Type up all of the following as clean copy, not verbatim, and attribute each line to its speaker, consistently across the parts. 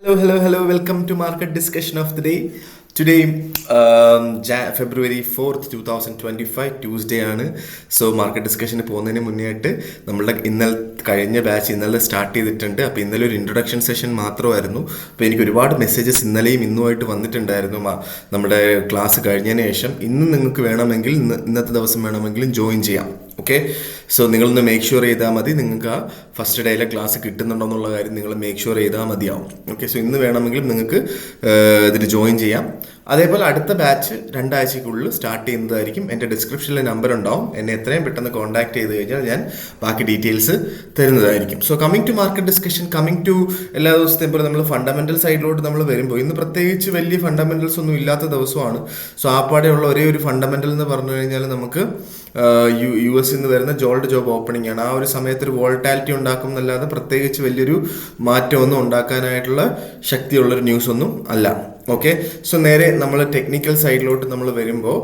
Speaker 1: Hello. Welcome to market discussion of the day. Today, February 4th, 2025, Tuesday ആണ്. So market ഡിസ്കഷന് പോകുന്നതിന് മുന്നേ ആയിട്ട് നമ്മളുടെ കഴിഞ്ഞ ബാച്ച് ഇന്നലെ സ്റ്റാർട്ട് ചെയ്തിട്ടുണ്ട്. അപ്പോൾ ഇന്നലെ ഒരു ഇൻട്രൊഡക്ഷൻ സെഷൻ മാത്രമായിരുന്നു. അപ്പോൾ എനിക്ക് ഒരുപാട് മെസ്സേജസ് ഇന്നലെയും ഇന്നുമായിട്ട് വന്നിട്ടുണ്ടായിരുന്നു നമ്മുടെ ക്ലാസ് കഴിഞ്ഞതിന് ശേഷം. ഇന്ന് നിങ്ങൾക്ക് വേണമെങ്കിൽ ഇന്നത്തെ ദിവസം വേണമെങ്കിലും ജോയിൻ ചെയ്യാം. ഓക്കെ, സോ നിങ്ങളൊന്ന് മേക്ക് ഷുവർ ചെയ്താൽ മതി. നിങ്ങൾക്ക് ആ ഫസ്റ്റ് ഡേയിലെ ക്ലാസ് കിട്ടുന്നുണ്ടോ എന്നുള്ള കാര്യം നിങ്ങൾ മേക്ക് ഷുവർ ചെയ്താൽ മതിയാവും. ഓക്കെ, സോ ഇന്ന് വേണമെങ്കിൽ നിങ്ങൾക്ക് ഇതിൽ ജോയിൻ ചെയ്യാം. അതേപോലെ അടുത്ത ബാച്ച് 2 ആഴ്ചയ്ക്കുള്ളിൽ സ്റ്റാർട്ട് ചെയ്യുന്നതായിരിക്കും. എൻ്റെ ഡിസ്ക്രിപ്ഷനിൽ നമ്പർ ഉണ്ടാവും. എന്നെ എത്രയും പെട്ടെന്ന് കോൺടാക്ട് ചെയ്ത് കഴിഞ്ഞാൽ ഞാൻ ബാക്കി ഡീറ്റെയിൽസ് തരുന്നതായിരിക്കും. So coming to market discussion, coming to എല്ലാ ദിവസത്തെയും പോലെ നമ്മൾ ഫണ്ടമെന്റൽ സൈഡിലോട്ട് നമ്മൾ വരുമ്പോൾ ഇന്ന് പ്രത്യേകിച്ച് വലിയ ഫണ്ടമെന്റൽസ് ഒന്നും ഇല്ലാത്ത ദിവസമാണ്. സോ ആപ്പാടെയുള്ള ഒരേ ഒരു ഫണ്ടമെന്റൽ എന്ന് പറഞ്ഞു കഴിഞ്ഞാൽ നമുക്ക് യു എസ് നിന്ന് വരുന്ന ജോബ് ഓപ്പണിംഗ് ആണ്. ആ ഒരു സമയത്ത് ഒരു വോൾട്ടാലിറ്റി ഉണ്ടാക്കും എന്നല്ലാതെ പ്രത്യേകിച്ച് വലിയൊരു മാറ്റമൊന്നും ഉണ്ടാക്കാനായിട്ടുള്ള ശക്തിയുള്ളൊരു ന്യൂസ് ഒന്നും അല്ല. ഓക്കെ, സോ നേരെ നമ്മൾ ടെക്നിക്കൽ സൈഡിലോട്ട് നമ്മൾ വരുമ്പോൾ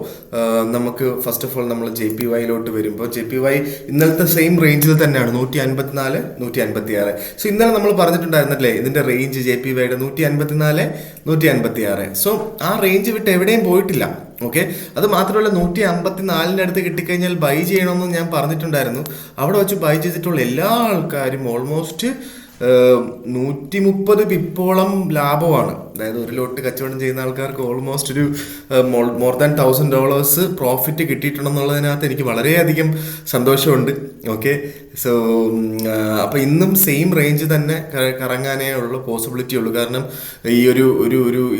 Speaker 1: നമുക്ക് ഫസ്റ്റ് ഓഫ് ഓൾ നമ്മൾ JPY വരുമ്പോൾ JPY ഇന്നലത്തെ സെയിം റേഞ്ചിൽ തന്നെയാണ്, 154, 156. സോ ഇന്നലെ നമ്മൾ പറഞ്ഞിട്ടുണ്ടായിരുന്നല്ലേ ഇതിന്റെ റേഞ്ച് JPYയുടെ 154, 156. സോ ആ റേഞ്ച് വിട്ട് എവിടെയും പോയിട്ടില്ല. ഓക്കെ, അത് മാത്രമല്ല 154 അടുത്ത് കിട്ടിക്കഴിഞ്ഞാൽ ബൈ ചെയ്യണമെന്ന് ഞാൻ പറഞ്ഞിട്ടുണ്ടായിരുന്നു. അവിടെ വെച്ച് ബൈ ചെയ്തിട്ടുള്ള എല്ലാ ആൾക്കാരും ഓൾമോസ്റ്റ് 130 പിപ്പോളം ലാഭമാണ്. അതായത് ഒരു ലോട്ട് കച്ചവടം ചെയ്യുന്ന ആൾക്കാർക്ക് ഓൾമോസ്റ്റ് ഒരു മോർ ദാൻ $1,000 പ്രോഫിറ്റ് കിട്ടിയിട്ടുണ്ടെന്നുള്ളതിനകത്ത് എനിക്ക് വളരെയധികം സന്തോഷമുണ്ട്. ഓക്കെ, സോ അപ്പോൾ ഇന്നും സെയിം റേഞ്ച് തന്നെ കറങ്ങാനേ ഉള്ളൂ പോസിബിലിറ്റി ഉള്ളൂ. കാരണം ഈ ഒരു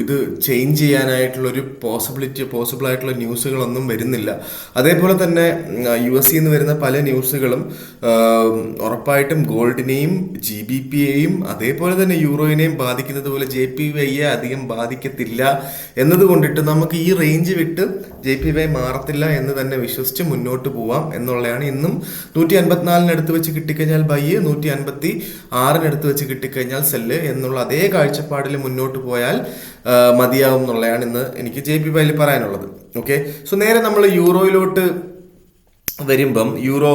Speaker 1: ഇത് ചേഞ്ച് ചെയ്യാനായിട്ടുള്ളൊരു പോസിബിൾ ആയിട്ടുള്ള ന്യൂസുകളൊന്നും വരുന്നില്ല. അതേപോലെ തന്നെ US നിന്ന് വരുന്ന പല ന്യൂസുകളും ഉറപ്പായിട്ടും ഗോൾഡിനെയും GBPയെയും അതേപോലെ തന്നെ യൂറോയിനെയും ബാധിക്കുന്നത് പോലെ JPYയെ അധികം ബാധിക്കത്തില്ല എന്നതുകൊണ്ടിട്ട് നമുക്ക് ഈ റേഞ്ച് വിട്ട് JPY മാറത്തില്ല എന്ന് തന്നെ വിശ്വസിച്ച് മുന്നോട്ട് പോവാം എന്നുള്ളതാണ്. ഇന്നും 154 വെച്ച് കിട്ടിക്കഴിഞ്ഞാൽ ബൈ, 156 വെച്ച് കിട്ടിക്കഴിഞ്ഞാൽ സെല്ല് എന്നുള്ള അതേ കാഴ്ചപ്പാടിൽ മുന്നോട്ട് പോയാൽ മതിയാവും എന്നുള്ളതാണ് ഇന്ന് എനിക്ക് JPYയിൽ പറയാനുള്ളത്. ഓക്കെ, സോ നേരെ നമ്മൾ യൂറോയിലോട്ട് വരുമ്പം യൂറോ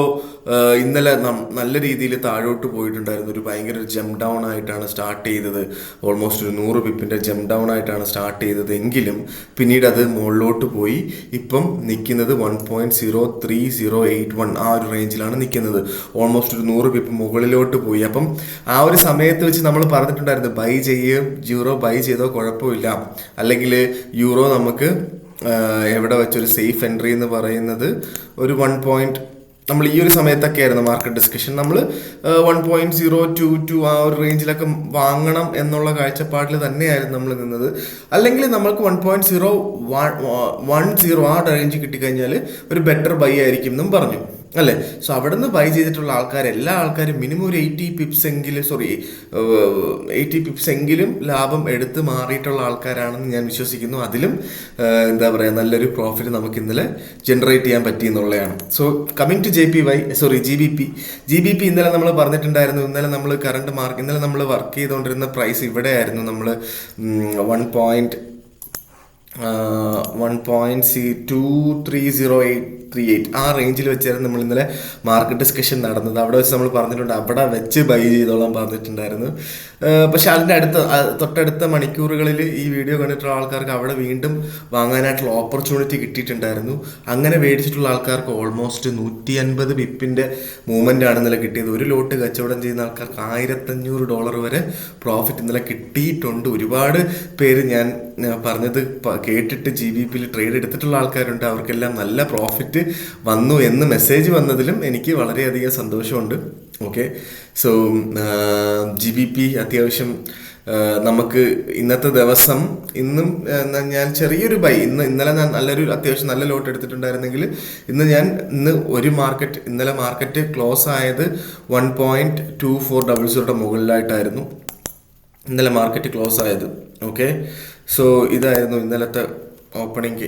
Speaker 1: ഇന്നലെ നല്ല രീതിയിൽ താഴോട്ട് പോയിട്ടുണ്ടായിരുന്നു. ഒരു ഭയങ്കര ജംപ് ഡൗൺ ആയിട്ടാണ് സ്റ്റാർട്ട് ചെയ്തത്. ഓൾമോസ്റ്റ് ഒരു 100 പിപ്പിൻ്റെ ജംപ് ഡൗൺ ആയിട്ടാണ് സ്റ്റാർട്ട് ചെയ്തത്. എങ്കിലും പിന്നീട് അത് മുകളിലോട്ട് പോയി ഇപ്പം നിൽക്കുന്നത് 1.03081 ആ ഒരു റേഞ്ചിലാണ് നിൽക്കുന്നത്. ഓൾമോസ്റ്റ് ഒരു 100 പിപ്പ് മുകളിലോട്ട് പോയി. അപ്പം ആ ഒരു സമയത്ത് വെച്ച് നമ്മൾ പറഞ്ഞിട്ടുണ്ടായിരുന്നു ബൈ യൂറോ ബൈ ചെയ്തോ കുഴപ്പമില്ല, അല്ലെങ്കിൽ യൂറോ നമുക്ക് എവിടെ വെച്ചൊരു സേഫ് എൻട്രി എന്ന് പറയുന്നത് ഒരു നമ്മൾ ഈ ഒരു സമയത്തൊക്കെ ആയിരുന്നു മാർക്കറ്റ് ഡിസ്കഷൻ. നമ്മൾ 1.022 ആ ഒരു റേഞ്ചിലൊക്കെ വാങ്ങണം എന്നുള്ള കാഴ്ചപ്പാടിൽ തന്നെയായിരുന്നു നമ്മൾ നിന്നത്. അല്ലെങ്കിൽ നമ്മൾക്ക് 1.010 ആ റേഞ്ച് കിട്ടിക്കഴിഞ്ഞാൽ ഒരു ബെറ്റർ ബൈ ആയിരിക്കും എന്നും പറഞ്ഞു അല്ലേ. സോ അവിടെ നിന്ന് ബൈ ചെയ്തിട്ടുള്ള എല്ലാ ആൾക്കാരും മിനിമം ഒരു 80 പിപ്സ് എങ്കിലും ലാഭം എടുത്ത് മാറിയിട്ടുള്ള ആൾക്കാരാണെന്ന് ഞാൻ വിശ്വസിക്കുന്നു. അതിലും എന്താ പറയുക, നല്ലൊരു പ്രോഫിറ്റ് നമുക്ക് ഇന്നലെ ജനറേറ്റ് ചെയ്യാൻ പറ്റി എന്നുള്ളതാണ്. സോ കമ്മിങ് ടു GBP ഇന്നലെ നമ്മൾ പറഞ്ഞിട്ടുണ്ടായിരുന്നു. ഇന്നലെ നമ്മൾ ഇന്നലെ നമ്മൾ വർക്ക് ചെയ്തുകൊണ്ടിരുന്ന പ്രൈസ് ഇവിടെ ആയിരുന്നു. നമ്മൾ 1.23038 ആ റേഞ്ചിൽ വെച്ചായിരുന്നു നമ്മൾ ഇന്നലെ മാർക്കറ്റ് ഡിസ്കഷൻ നടന്നത്. അവിടെ വെച്ച് നമ്മൾ പറഞ്ഞിട്ടുണ്ട് അവിടെ വെച്ച് ബൈ ചെയ്തോളാൻ പറഞ്ഞിട്ടുണ്ടായിരുന്നു. പക്ഷെ അതിൻ്റെ തൊട്ടടുത്ത മണിക്കൂറുകളിൽ ഈ വീഡിയോ കണ്ടിട്ടുള്ള ആൾക്കാർക്ക് അവിടെ വീണ്ടും വാങ്ങാനായിട്ടുള്ള ഓപ്പർച്യൂണിറ്റി കിട്ടിയിട്ടുണ്ടായിരുന്നു. അങ്ങനെ മേടിച്ചിട്ടുള്ള ആൾക്കാർക്ക് ഓൾമോസ്റ്റ് 150 പിപ്പിൻ്റെ മൂവ്മെൻ്റ് ആണ് ഇന്നലെ കിട്ടിയത്. ഒരു ലോട്ട് കച്ചവടം ചെയ്യുന്ന ആൾക്കാർക്ക് $1,500 വരെ പ്രോഫിറ്റ് ഇന്നലെ കിട്ടിയിട്ടുണ്ട്. ഒരുപാട് പേര് ഞാൻ പറഞ്ഞത് കേട്ടിട്ട് GBPയിൽ ട്രേഡ് എടുത്തിട്ടുള്ള ആൾക്കാരുണ്ട്. അവർക്കെല്ലാം നല്ല പ്രോഫിറ്റ് വന്നു എന്ന് മെസ്സേജ് വന്നതിലും എനിക്ക് വളരെയധികം സന്തോഷമുണ്ട്. ഓക്കെ, സോ GBP അത്യാവശ്യം നമുക്ക് ഇന്നത്തെ ദിവസം ഇന്നും ഞാൻ ചെറിയൊരു ബൈ ഇന്നലെ ഞാൻ അത്യാവശ്യം നല്ല ലോട്ട് എടുത്തിട്ടുണ്ടായിരുന്നെങ്കിൽ ഇന്നലെ മാർക്കറ്റ് ക്ലോസ് ആയത് 1.2400 മുകളിലായിട്ടായിരുന്നു ഇന്നലെ മാർക്കറ്റ് ക്ലോസ് ആയത്. ഓക്കെ, സോ ഇതായിരുന്നു ഇന്നത്തെ ഓപ്പണിംഗ്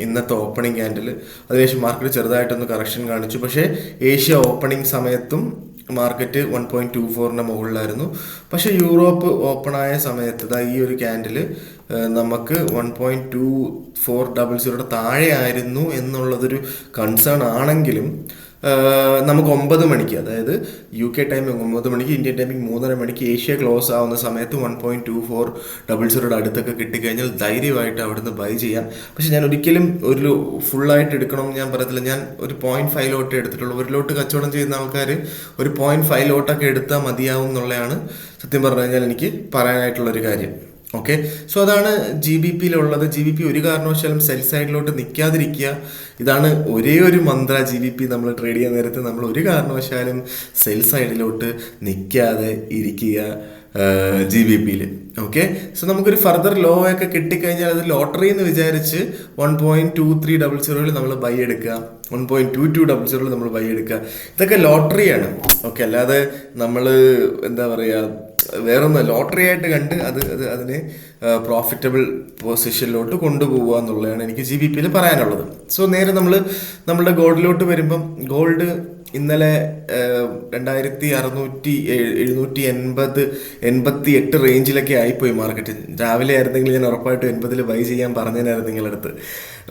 Speaker 1: ക്യാൻഡിൽ. അതിനുശേഷം മാർക്കറ്റ് ചെറുതായിട്ടൊന്ന് കറക്ഷൻ കാണിച്ചു. പക്ഷേ ഏഷ്യ ഓപ്പണിംഗ് സമയത്തും മാർക്കറ്റ് 1.24 മുകളിലായിരുന്നു. പക്ഷേ യൂറോപ്പ് ഓപ്പണായ സമയത്ത് ഈ ഒരു ക്യാൻഡിൽ നമുക്ക് 1.2400 താഴെ ആയിരുന്നു എന്നുള്ളതൊരു കൺസേൺ ആണെങ്കിലും നമുക്ക് 9 മണിക്ക്, അതായത് UK ടൈമിംഗ് 9 മണിക്ക്, ഇന്ത്യൻ ടൈമിംഗ് 3:30 മണിക്ക് ഏഷ്യ ക്ലോസ് ആവുന്ന സമയത്ത് 1.2400 അടുത്തൊക്കെ കിട്ടിക്കഴിഞ്ഞാൽ ധൈര്യമായിട്ട് അവിടുന്ന് ബൈ ചെയ്യാം. പക്ഷെ ഞാൻ ഒരിക്കലും ഒരു ഫുള്ളായിട്ട് എടുക്കണം ഞാൻ പറയത്തില്ല. ഞാൻ ഒരു 0.5 ലോട്ട് എടുത്തിട്ടുള്ളൂ. ഒരു ലോട്ട് കച്ചവടം ചെയ്യുന്ന ആൾക്കാർ ഒരു 0.5 ലോട്ടൊക്കെ എടുത്താൽ മതിയാവും എന്നുള്ളതാണ് സത്യം പറഞ്ഞു കഴിഞ്ഞാൽ എനിക്ക് പറയാനായിട്ടുള്ളൊരു കാര്യം. ഓക്കെ, സോ അതാണ് GBPയിലുള്ളത്. GBP ഒരു കാരണവശാലും സെൽ സൈഡിലോട്ട് നിൽക്കാതിരിക്കുക. ഇതാണ് ഒരേ ഒരു മന്ത്ര. GBP നമ്മൾ ട്രേഡ് ചെയ്യാൻ നേരത്ത് നമ്മൾ ഒരു കാരണവശാലും സെൽ സൈഡിലോട്ട് നിൽക്കാതെ ഇരിക്കുക GBPയിൽ. ഓക്കെ, സോ നമുക്കൊരു ഫർദർ ലോ ഒക്കെ കിട്ടിക്കഴിഞ്ഞാൽ അത് ലോട്ടറി എന്ന് വിചാരിച്ച് 1.2300 നമ്മൾ ബൈ എടുക്കുക, 1.2200 നമ്മൾ ബൈ എടുക്കുക. ഇതൊക്കെ ലോട്ടറിയാണ്. ഓക്കെ, അല്ലാതെ നമ്മൾ എന്താ പറയുക വേറൊന്ന് ലോട്ടറി ആയിട്ട് കണ്ട് അതിനെ പ്രോഫിറ്റബിൾ പൊസിഷനിലോട്ട് കൊണ്ടുപോകുക എന്നുള്ളതാണ് എനിക്ക് GBPയിൽ പറയാനുള്ളത്. സോ നേരെ നമ്മളുടെ ഗോൾഡിലോട്ട് വരുമ്പം ഗോൾഡ് ഇന്നലെ 2680-788 റേഞ്ചിലൊക്കെ ആയിപ്പോയി മാർക്കറ്റ്. രാവിലെ ആയിരുന്നെങ്കിൽ ഞാൻ ഉറപ്പായിട്ടും 80 ബൈ ചെയ്യാൻ പറഞ്ഞതിനായിരുന്നു നിങ്ങളടുത്ത്.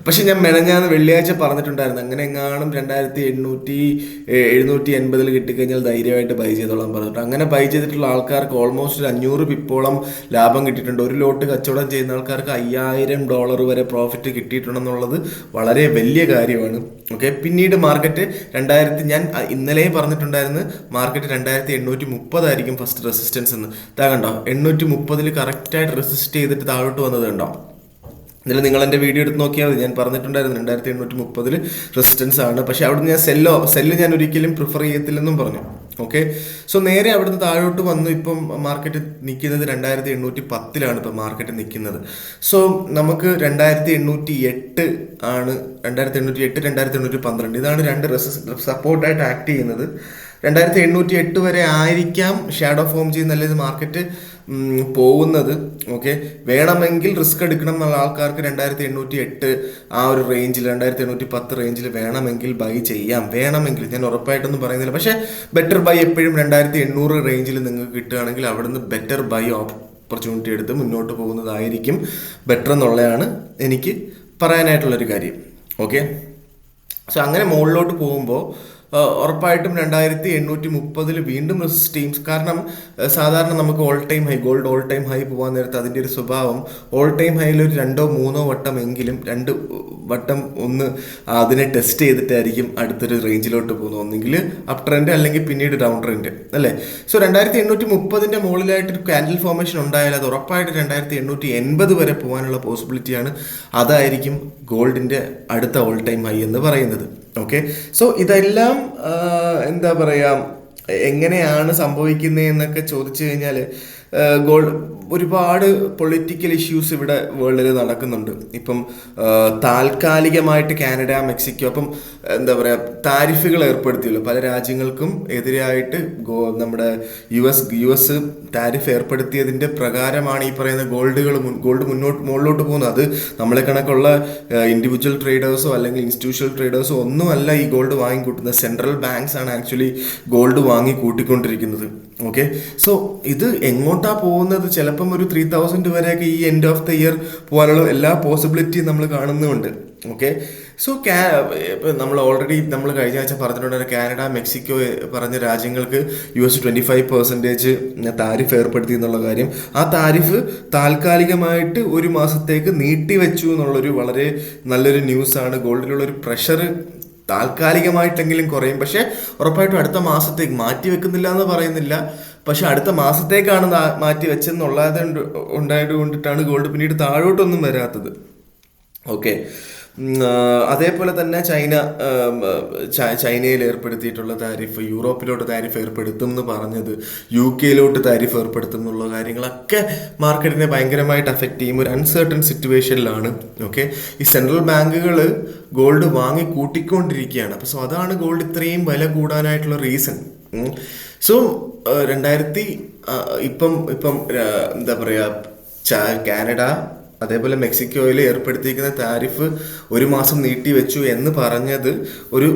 Speaker 1: പക്ഷെ ഞാൻ മെനഞ്ഞാന്ന് വെള്ളിയാഴ്ച പറഞ്ഞിട്ടുണ്ടായിരുന്നു അങ്ങനെ എങ്ങാനും 2780 കിട്ടിക്കഴിഞ്ഞാൽ ധൈര്യമായിട്ട് ബൈ ചെയ്തോളാൻ പറഞ്ഞിട്ട്. അങ്ങനെ ബൈ ചെയ്തിട്ടുള്ള ആൾക്കാർക്ക് ഓൾമോസ്റ്റ് 500 പിപ്പോളം ലാഭം കിട്ടിയിട്ടുണ്ട്. ഒരു ലോട്ട് കച്ചവടം ചെയ്യുന്ന ആൾക്കാർക്ക് $5000 വരെ പ്രോഫിറ്റ് കിട്ടിയിട്ടുണ്ടെന്നുള്ളത് വളരെ വലിയ കാര്യമാണ്. ഓക്കെ, പിന്നീട് മാർക്കറ്റ് ഞാൻ ഇന്നലെ പറഞ്ഞിട്ടുണ്ടായിരുന്നു മാർക്കറ്റ് 2830 ആയിരിക്കും ഫസ്റ്റ് റെസിസ്റ്റൻസ് എന്ന്. ഇതാ കണ്ടോ, 830 കറക്റ്റായിട്ട് റെസിസ്റ്റ് ചെയ്തിട്ട് താഴോട്ട് വന്നത് കണ്ടോ. എന്നാലും നിങ്ങൾ എൻ്റെ വീഡിയോ എടുത്ത് നോക്കിയാൽ മതി. ഞാൻ പറഞ്ഞിട്ടുണ്ടായിരുന്നു 2830 റെസിസ്റ്റൻസ് ആണ്. പക്ഷെ അവിടുന്ന് ഞാൻ സെല്ല് ഞാൻ ഒരിക്കലും പ്രിഫർ ചെയ്യത്തില്ലെന്നും പറഞ്ഞു. ഓക്കെ, സോ നേരെ അവിടുന്ന് താഴോട്ട് വന്നു. ഇപ്പം മാർക്കറ്റ് നിൽക്കുന്നത് 2810 ഇപ്പം മാർക്കറ്റ് നിൽക്കുന്നത്. സോ നമുക്ക് 2808 ആണ്, 2808 2812 ഇതാണ് രണ്ട് സപ്പോർട്ടായിട്ട് ആക്ട് ചെയ്യുന്നത്. 2808 വരെ ആയിരിക്കാം ഷാഡോ ഫോം ചെയ്യുന്ന അല്ലെങ്കിൽ മാർക്കറ്റ് പോകുന്നത്. ഓക്കെ, വേണമെങ്കിൽ റിസ്ക് എടുക്കണം എന്നുള്ള ആൾക്കാർക്ക് 2808 ആ ഒരു റേഞ്ചിൽ 2810 റേഞ്ചിൽ വേണമെങ്കിൽ ബൈ ചെയ്യാം. വേണമെങ്കിൽ, ഞാൻ ഉറപ്പായിട്ടൊന്നും പറയുന്നില്ല. പക്ഷേ ബെറ്റർ ബൈ എപ്പോഴും 2800 റേഞ്ചിൽ നിങ്ങൾക്ക് കിട്ടുകയാണെങ്കിൽ അവിടുന്ന് ബെറ്റർ ബൈ ഓപ്പർച്യൂണിറ്റി എടുത്ത് മുന്നോട്ട് പോകുന്നതായിരിക്കും ബെറ്റർ എന്നുള്ളതാണ് എനിക്ക് പറയാനായിട്ടുള്ളൊരു കാര്യം. ഓക്കെ, സോ അങ്ങനെ മുകളിലോട്ട് പോകുമ്പോൾ ഉറപ്പായിട്ടും 2830 വീണ്ടും റെസിസ്റ്റ് ചെയ്യും. കാരണം സാധാരണ നമുക്ക് all time high, gold all time high പോകാൻ നേരത്ത് അതിൻ്റെ ഒരു സ്വഭാവം ഓൾ ടൈം ഹൈയിൽ ഒരു 2-3 വട്ടമെങ്കിലും 2 വട്ടം ഒന്ന് അതിനെ ടെസ്റ്റ് ചെയ്തിട്ടായിരിക്കും അടുത്തൊരു റേഞ്ചിലോട്ട് പോകുന്നത്. ഒന്നെങ്കിൽ അപ് ട്രെൻഡ് അല്ലെങ്കിൽ പിന്നീട് ഡൗൺ ട്രെൻഡ് അല്ലേ. സോ 2830 മുകളിലായിട്ടൊരു കാൻഡിൽ ഫോർമേഷൻ ഉണ്ടായാൽ അത് ഉറപ്പായിട്ട് 2880 വരെ പോകാനുള്ള പോസിബിലിറ്റിയാണ്. അതായിരിക്കും ഗോൾഡിൻ്റെ അടുത്ത ഓൾ ടൈം ഹൈ എന്ന് പറയുന്നത്. ഓക്കെ, സോ ഇതെല്ലാം എന്താ പറയുക എങ്ങനെയാണ് സംഭവിക്കുന്നതെന്നൊക്കെ ചോദിച്ചു കഴിഞ്ഞാൽ ഗോൾഡ് ഒരുപാട് പൊളിറ്റിക്കൽ ഇഷ്യൂസ് ഇവിടെ വേൾഡിൽ നടക്കുന്നുണ്ട്. ഇപ്പം താൽക്കാലികമായിട്ട് കാനഡ, മെക്സിക്കോ അപ്പം എന്താ പറയുക താരിഫുകൾ ഏർപ്പെടുത്തിയല്ലോ പല രാജ്യങ്ങൾക്കും എതിരായിട്ട്. നമ്മുടെ US താരിഫ് ഏർപ്പെടുത്തിയതിൻ്റെ പ്രകാരമാണ് ഈ പറയുന്ന ഗോൾഡ് മുകളിലോട്ട് പോകുന്നത്. അത് നമ്മളെ കണക്കുള്ള ഇൻഡിവിജ്വൽ ട്രേഡേഴ്സോ അല്ലെങ്കിൽ ഇൻസ്റ്റിറ്റ്യൂഷണൽ ട്രേഡേഴ്സോ ഒന്നുമല്ല ഈ ഗോൾഡ് വാങ്ങിക്കൂട്ടുന്നത്. സെൻട്രൽ ബാങ്ക്സ് ആണ് ആക്ച്വലി ഗോൾഡ് വാങ്ങി കൂട്ടിക്കൊണ്ടിരിക്കുന്നത്. ഓക്കെ, സോ ഇത് എങ്ങോട്ടാ പോകുന്നത്? ചിലപ്പം ഒരു 3000 വരെയൊക്കെ ഈ എൻഡ് ഓഫ് ദ ഇയർ പോകാനുള്ള എല്ലാ പോസിബിലിറ്റിയും നമ്മൾ കാണുന്നുമുണ്ട്. ഓക്കെ, സോ നമ്മൾ ഓൾറെഡി കഴിഞ്ഞ ആഴ്ച പറഞ്ഞിട്ടുണ്ട് കാനഡ, മെക്സിക്കോ പറഞ്ഞ രാജ്യങ്ങൾക്ക് US 25% താരിഫ് ഏർപ്പെടുത്തി എന്നുള്ള കാര്യം. ആ താരിഫ് താൽക്കാലികമായിട്ട് ഒരു മാസത്തേക്ക് നീട്ടിവെച്ചു എന്നുള്ളൊരു വളരെ നല്ലൊരു ന്യൂസാണ്. ഗോൾഡിലുള്ളൊരു പ്രഷർ താൽക്കാലികമായിട്ടെങ്കിലും കുറയും. പക്ഷെ ഉറപ്പായിട്ടും അടുത്ത മാസത്തേക്ക് മാറ്റി വെക്കുന്നില്ല എന്ന് പറയുന്നില്ല, പക്ഷെ അടുത്ത മാസത്തേക്കാണ് മാറ്റി വെച്ചെന്നുള്ളത് ഉണ്ടായത് കൊണ്ടിട്ടാണ് ഗോൾഡ് പിന്നീട് താഴോട്ടൊന്നും വരാത്തത്. ഓക്കെ, അതേപോലെ തന്നെ ചൈനയിൽ ഏർപ്പെടുത്തിയിട്ടുള്ള താരിഫ്, യൂറോപ്പിലോട്ട് താരിഫ് ഏർപ്പെടുത്തും എന്ന് പറഞ്ഞത്, UK താരിഫ് ഏർപ്പെടുത്തും എന്നുള്ള കാര്യങ്ങളൊക്കെ മാർക്കറ്റിനെ ഭയങ്കരമായിട്ട് അഫക്റ്റ് ചെയ്യും. ഒരു അൺസർട്ടൺ സിറ്റുവേഷനിലാണ്. ഓക്കെ, ഈ സെൻട്രൽ ബാങ്കുകൾ ഗോൾഡ് വാങ്ങി കൂട്ടിക്കൊണ്ടിരിക്കുകയാണ്. അപ്പോൾ സോ അതാണ് ഗോൾഡ് ഇത്രയും വില കൂടാനായിട്ടുള്ള റീസൺ. സോ ഇപ്പം എന്താ പറയുക കാനഡ അതേപോലെ മെക്സിക്കോയിൽ ഏർപ്പെടുത്തിയിരിക്കുന്ന താരിഫ് ഒരു മാസം നീട്ടിവെച്ചു എന്ന് പറഞ്ഞത് ഒരു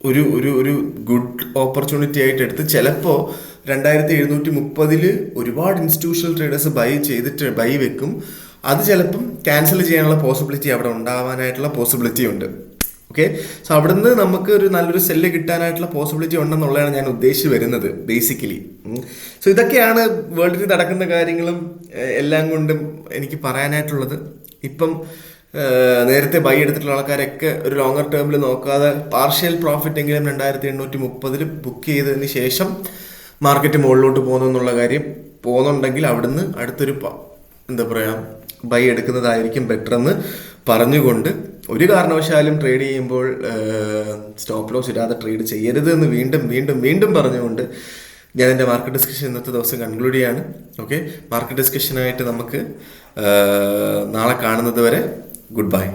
Speaker 1: ഒരു ഒരു ഒരു ഗുഡ് ഓപ്പർച്യൂണിറ്റി ആയിട്ട് എടുത്ത് ചിലപ്പോൾ 2730 ഒരുപാട് ഇൻസ്റ്റിറ്റ്യൂഷണൽ ട്രേഡേഴ്സ് ബൈ വെക്കും. അത് ചിലപ്പം ക്യാൻസൽ ചെയ്യാനുള്ള പോസിബിലിറ്റി അവിടെ ഉണ്ടാവാനായിട്ടുള്ള പോസിബിലിറ്റി ഉണ്ട്. ഓക്കെ. സോ അവിടുന്ന് നമുക്ക് ഒരു നല്ലൊരു സെല്ല് കിട്ടാനായിട്ടുള്ള പോസിബിലിറ്റി ഉണ്ടെന്നുള്ളതാണ് ഞാൻ ഉദ്ദേശിച്ച് വരുന്നത് ബേസിക്കലി. സോ ഇതൊക്കെയാണ് വേൾഡിൽ നടക്കുന്ന കാര്യങ്ങളും എല്ലാം കൊണ്ടും എനിക്ക് പറയാനായിട്ടുള്ളത്. ഇപ്പം നേരത്തെ ബൈ എടുത്തിട്ടുള്ള ആൾക്കാരൊക്കെ ഒരു ലോങ്ങർ ടേമിൽ നോക്കാതെ പാർഷ്യൽ പ്രോഫിറ്റ് എങ്കിലും 2830 ബുക്ക് ചെയ്തതിന് ശേഷം മാർക്കറ്റ് മുകളിലോട്ട് പോകുന്നു എന്നുള്ള കാര്യം പോകുന്നുണ്ടെങ്കിൽ അവിടുന്ന് അടുത്തൊരു എന്താ പറയുക ബൈ എടുക്കുന്നതായിരിക്കും ബെറ്റർ എന്ന് പറഞ്ഞുകൊണ്ട്, ഒരു കാരണവശാലും ട്രേഡ് ചെയ്യുമ്പോൾ സ്റ്റോപ്പ് ലോസ് ഇടാതെ ട്രേഡ് ചെയ്യരുത് എന്ന് വീണ്ടും വീണ്ടും വീണ്ടും പറഞ്ഞുകൊണ്ട് ഞാൻ എൻ്റെ മാർക്കറ്റ് ഡിസ്കഷൻ ഇന്നത്തെ ദിവസം കൺക്ലൂഡ് ചെയ്യാണ്. ഓക്കെ, മാർക്കറ്റ് ഡിസ്കഷനായിട്ട് നമുക്ക് നാളെ കാണുന്നത് വരെ ഗുഡ് ബൈ.